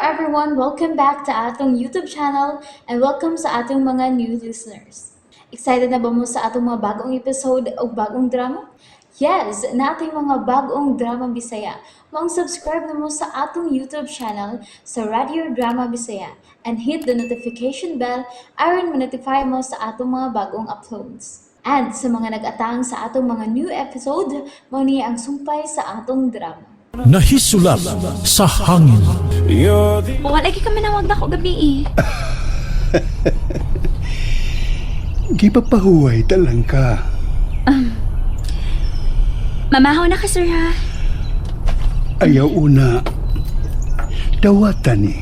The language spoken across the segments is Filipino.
everyone! Welcome back to atong YouTube channel and welcome sa atong mga new listeners. Excited na ba mo sa atong mga bagong episode o bagong drama? Yes, na ating mga bagong drama Bisaya. Mag-subscribe na mo sa atong YouTube channel sa Radio Drama Bisaya and hit the notification bell aron ma-notify mo sa atong mga bagong uploads. And sa mga nag-atang sa atong mga new episode, mo niya ang sumpay sa atong drama. Nahisulat sa hangin. Wala lagi ka manawag na ako gabi eh. Gipapahuway talang ka. Mamahaw na ka, sir, ha? Ayaw una. Dawatan eh.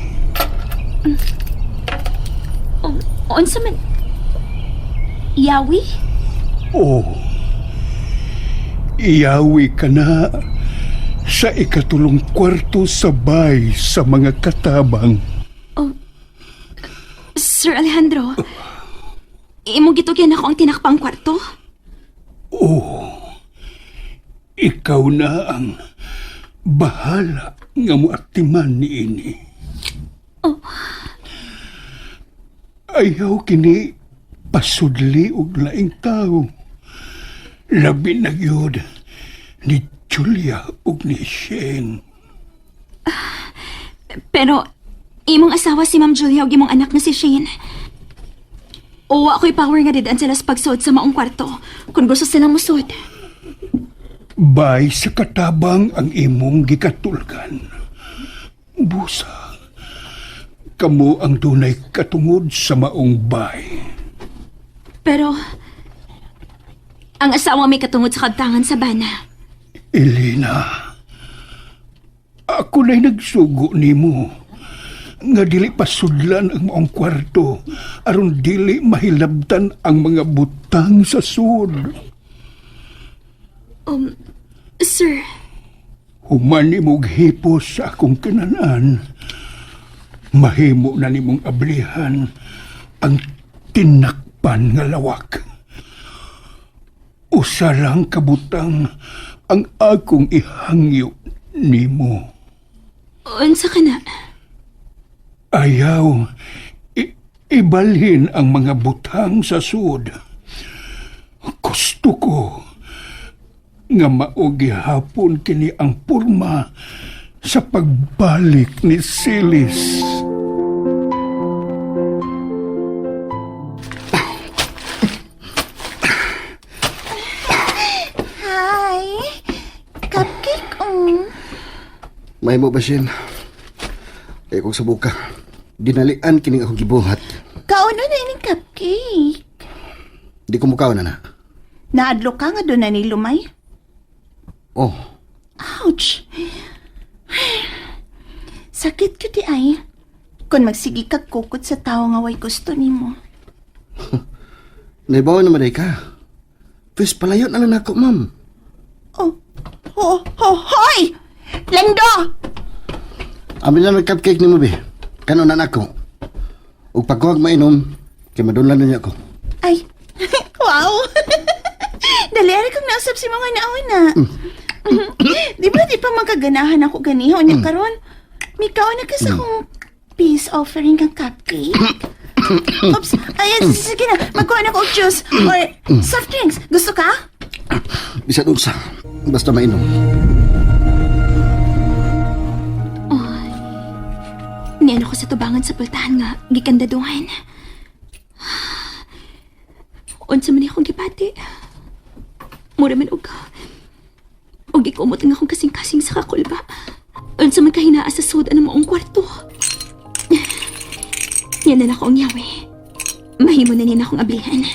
Unsa man? Yawi? Oh. Iyawi ka na sa ikatulong kwarto sabay sa mga katabang. Sir Alejandro, imong gitugyan ako ang tinakpang kwarto? Ikaw na ang bahala nga muaktiman ni ini. Ayaw kini pasudli og laing tao. Labi na gyud ni Julia ug ni Shane. Pero, imong asawa si Ma'am Julia ug imong anak na si Shane. O ako'y power nga didaan sila sa pagsud sa maong kwarto kung gusto silang musud. Bay sa katabang ang imong gikatulgan. Busa, kamo ang dunay katungod sa maong bay. Pero, ang asawa may katungod sa kabtangan sa bana. Elena, ako na'y nagsugo nimo nga dili pasudlan ang maong kwarto aron dili mahilabtan ang mga butang sa sud. Sir, Human nimong hipos sa akong kinanan, mahimo na nimong ablihan ang tinakpan nga lawak. Usa lang kabutang ang akong ihangyo nimo. unsa ka na? Ayaw ibalhin ang mga butang sa sud. Gusto ko nga maogi hapon kini ang purma sa pagbalik ni Silis. Hi! Cupcake, May mo ba, Shin? Ay kong sabuka. Dinalian kining akong gibuhat. Kauno na ining cupcake. Di ko mukaw na. Naadlo ka nga doon na ni Lumay. Oh, Ouch! Sakit ko di ay. Kung magsigi kag kukot sa tao nga way gusto nimo. naibawa naman ay ka. Pwes palayo na lang ako, ma'am. Hoy! Lando! Amin lang cupcake ni mo, be. Kano na ako. Ug pagkuhag mainom, kay madunlan na niya ako. Ay, wow! Dali kong nausap si mga nauna. Di ba di pa magkaganahan ako ganiho niya karon? Mikaw na kasi akong peace offering kang cupcake. Oops, ayan, sige na. Magkuha na ko og juice or soft drinks. Gusto ka? Bisan unsa, basta mainom. Niyan ako sa tubangan sa pultahan nga, gikandaduhan. Unsa man akong gipati. Mura man og gikumot nga akong kasing-kasing sa kakulba. Unsa man kahinaa sa sud ang maong kwarto. Yan na akong yawi. Mahimo na nina akong ablihan.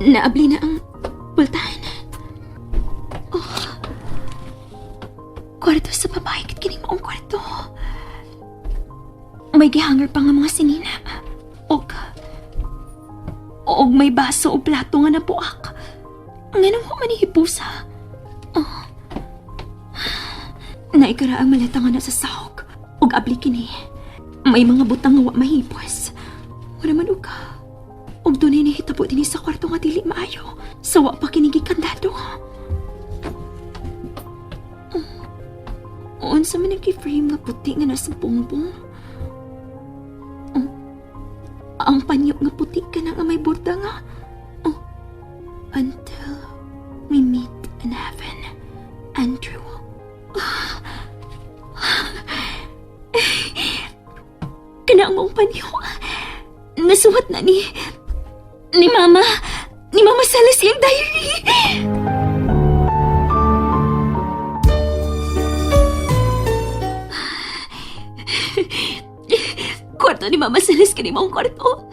Naabli na ang pultahan. Kwarto sa babae, kit kining maong kwarto. May gihanger pa nga mga sinina. Og may baso o plato nga napuak. Nganong ko manihipusa. Naikara ang maleta nga na sa sahog. Og abli kini. May mga butang nga wa mahipos. Wala man og. Og dunay ni hitabo din sa kwarto nga dili maayo. Sawa pa kinigi kandado. Unsa man nag-frame nga puti nga nasa bongbong. Ang panyo nga puti ka na nga may borda nga. Until we meet in heaven, Andrew. Kana ang mong panyo. Nasuhat na ni Mama Salas iyang diary. Kwarto ni Mama Salas kani mong kwarto.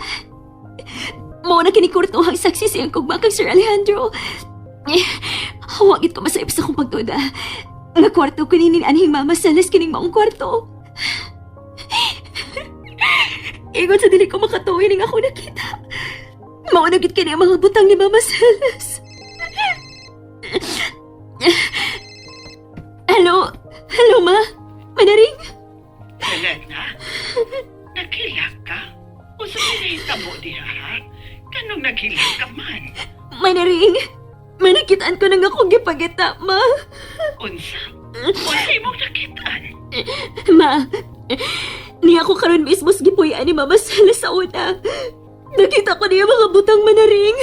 Mao na kini kwarto hang saksi siyang kugma kang Sir Alejandro. Hawagit ko masayip sa kong pagtuda. Nga kwarto ko ni anhing Mama Salas kining maong kwarto. Ingon sa dili ko makatuwi ning ako nakita. Maunagit ka niya mga butang ni Mama Salas. Hello? Hello, Ma? Manaring? Elena, naghilak ka? O sa pinahitabo diha, ha? Kanong naghilak ka man? Manaring? Manakitaan ko nang akong gipagita, Ma. Unsa? Unsa imong nakitaan? Ma, niya ako karon mismo gipuy-an ni Mama Salas sa una. Nakita ko niya mga butang manaring.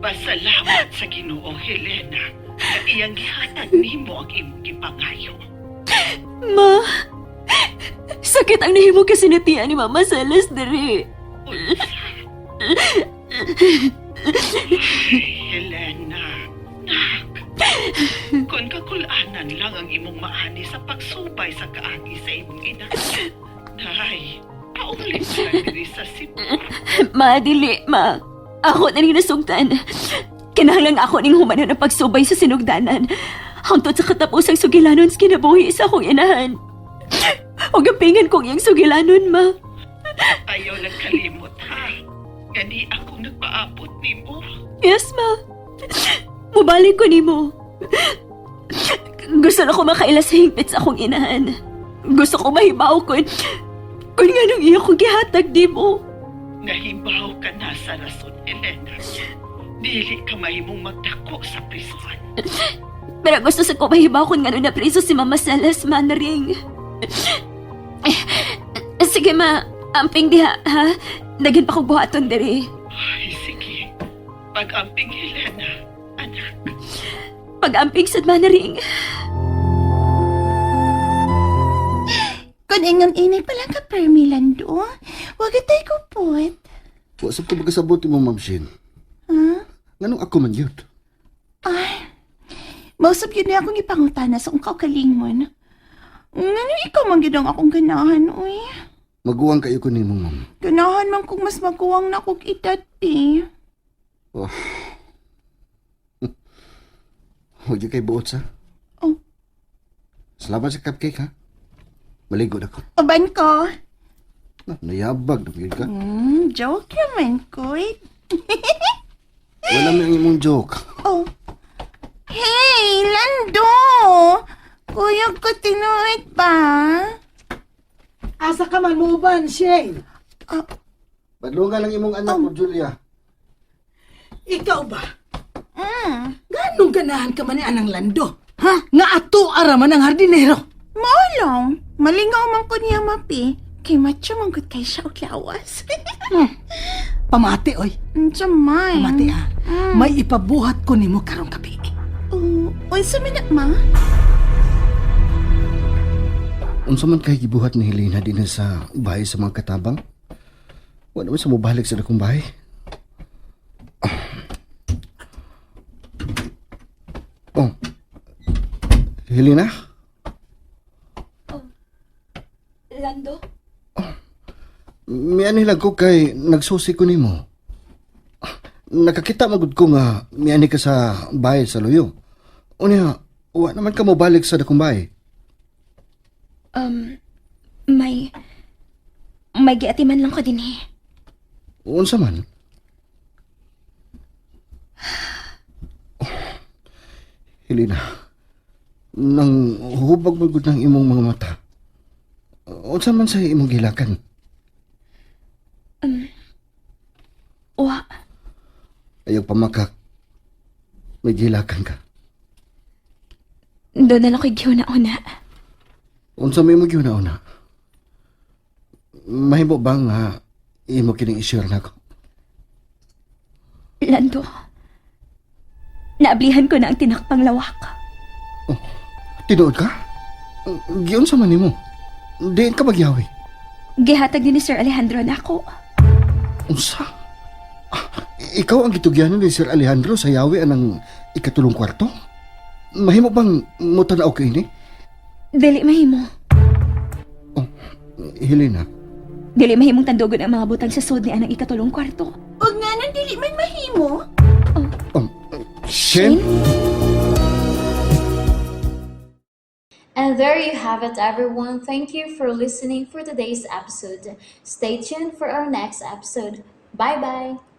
Pasalamat sa Ginoo, Helena, na iyang gihatag nimo ang imong gipangayo. Ma, sakit ang nahimo kasi natian ni Mama Salas diri. Helena, nak, kung kakulanan lang ang imong maani sa pagsubay sa kaagi sa imong ina. Nay, paulit mo lang diri sa Cebu. Ma, dili, Ma. Ako na rin nasugdan. Kinahanglan ako ning humana ng pagsubay sa sinugdanan. Hangtod sa katapusang sugilanon sa kinabuhi sa akong inahan. O gapingan kong iyang sugilanon, Ma. Ayaw nagkalimot, ha? Gani ako nagpaabot nimo. Yes, Ma. Mubalik ko nimo. Gusto na ko makaila sa hingpit sa akong inahan. Gusto ko mahibaw kung nga nung iya kong gihatag nimo. Nahibaw ka na sa rason, Elena. Dili ka mahimong magdako sa prisuhan. Pero gusto sa ko mahibaw kung nga nung napriso si Mama Salas, Manaring. Sige, Ma. Amping diha, ha? Daghan pa kong buhaton diri. Ay, sige. Pag-amping, Helena, anak. Pag-amping sa Manaring. Kung ingon inay palang ka permilando, wag itay kupot. Wa sa ko magkasabot mo, Ma'am Shin. Ha? Nganong ako man yun? Ay, mausap yun na akong ipangutana sa kong kaukalingon. Ngano ikaw man gidang akong ganahan, uy. Maguwang kayo ko nimo, Ma'am. Ganahan man kung mas maguwang na akong edad, eh. Oh. Huwag yung kay buot sa. Oh. Salamat sa cupcake, ha? Maligo na ko. Uban ko. Nayabag na yun ka. Joke naman ko, eh. Wala mo ang imong joke. Oh. Hey, Lando! Kuya ko tinuit ba? Asa ka man mo ba, Shane? Badlungan lang imong anak mo, Julia. Ikaw ba? Ganong ganahan ka man ni Anang Lando? Ha? Nga ato araman ang hardinero. Maulong. Malingaw man ko niya mapi. Kay macho manggut kay siya og lawas. Pamati, oy. Jamay. Pamati, ha? May ipabuhat ko nimo karong gabi. Unsa man na, ma? Unsa man kay gibuhat ni Helena din sa bahay sa mga katabang? Wala man sa mobalik sa dakong bahay. Oh. Helena? Lando? Mian hilang ko kay nagsusi ko nimo. Nakakita magud ko nga miani ka sa bahay sa Luyo. Unya, wa naman ka mo balik sa dakong bahay. May giatiman lang ko din eh. Unsa man? Helena, nang hubag magud ng imong mga mata. Unsa man sa imong gilakan? Wa. Ayaw pamakak. may gilakan ka. Doon na lang ko'y giuna-una. Unsa may mo gyud na una? Mahimo ba nga imo kining i-share nako? Lando, naablihan ko na ang tinakpang lawak. Tinuod ka? Giyon sa man nimo. Diin ka magyawi. Gihatag din ni Sir Alejandro na ako. Unsa? Ikaw ang gitugyanan ni Sir Alejandro sa yawi anang ikatulong kwarto? Mahimo bang mutanaw ka ini? Dili mahimo. Helena, Dili mahimong tandugon ang mga butang sa sud ni anang ikatulong kwarto. O nga nang dili man mahimo. Shen? And there you have it, everyone. Thank you for listening for today's episode. Stay tuned for our next episode. Bye bye.